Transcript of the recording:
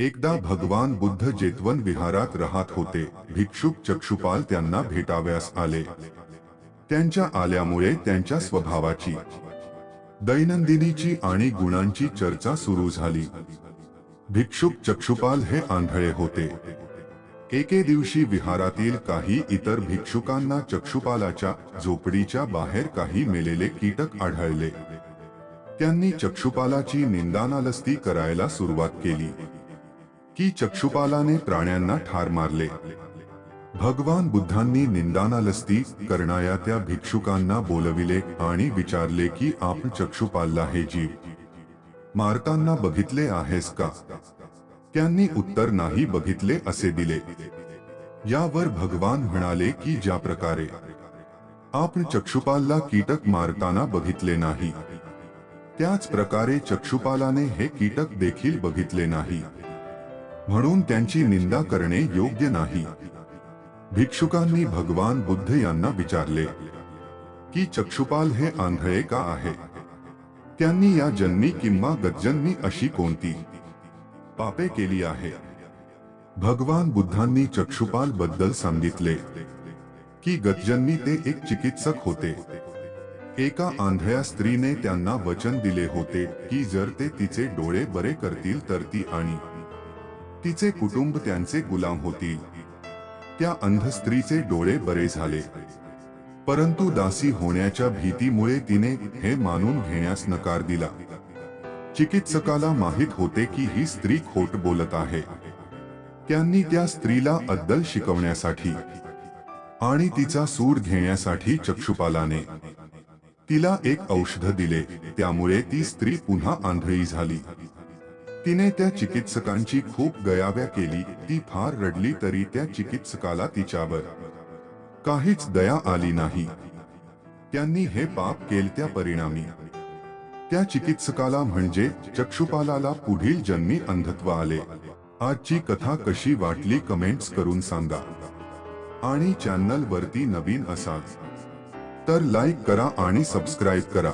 एकदा भगवान बुद्ध जेतवन विहारात राहत होते। भिक्षुक चक्षुपाल त्यांना भेटावयास आले। त्यांच्या आल्यामुळे त्यांच्या स्वभावाची, दैनंदिनीची आणि गुणांची चर्चा सुरू झाली। भिक्षुक चक्षुपाल हे आंधळे होते। एके दिवशी विहारातील काही इतर भिक्षुकांना चक्षुपालाच्या झोपडीच्या बाहेर काही मेलेले कीटक आढळले। त्यांनी चक्षुपालाची निंदानालस्ती करायला सुरुवात केली की चक्षुपालाने प्राण्यांना ठार मारले। भगवान बुद्धांनी निंदानालस्ती करणाऱ्या त्या भिक्षुकांना बोलविले आणि विचारले की आपण चक्षुपालला हे जीव मारताना बघितले आहेस का? त्यांनी उत्तर नाही बघितले असे दिले। यावर भगवान म्हणाले की ज्या प्रकारे आपण चक्षुपालला कीटक मारताना बघितले नाही, त्याच प्रकारे चक्षुपालाने हे कीटक देखील बघितले नाही, म्हणून त्यांची निंदा करणे योग्य नाही। भिक्षुकांनी भगवान बुद्ध यांना विचारले की चक्षुपाल हे आंधळे का आहे? त्यांनी या जन्मी किंवा गतजन्मी अशी कोणती पापे केली आहे? भगवान बुद्धांनी चक्षुपाल बद्दल सांगितले की गतजन्मी ते एक चिकित्सक होते। एका आंधळ्या स्त्रीने त्यांना वचन दिले होते की जर ते तिचे डोळे बरे करतील तर ती आणि तिचे कुटुंब त्यांचे गुलाम होतील। त्या अंध स्त्रीचे डोळे बरे झाले, परंतु दासी होण्याच्या भीतीमुळे तिने हे मानून घेण्यास नकार दिला। चिकित्सकाला माहित होते की ही स्त्री खोट बोलत आहे। त्यांनी त्या स्त्रीला अद्दल शिकवण्यासाठी आणि तिचा सूड घेण्यासाठी चक्षुपालाने तिला एक औषध दिले। त्यामुळे ती स्त्री पुन्हा आंधळी झाली। तिने त्या चिकित्सकांची खूप गयाव्या केली। ती फार रडली तरी त्या चिकित्सकाला तिच्यावर काहीच दया आली नाही। त्यांनी हे पाप केलत्या परिणामी त्या चिकित्सकाला म्हणजे चक्षुपालाला पुढील जन्मी अंधत्व आले। आजची कथा कशी वाटली कमेंट्स करून सांगा आणि चॅनल वरती नवीन असाल तर लाईक करा आणि सबस्क्राइब करा।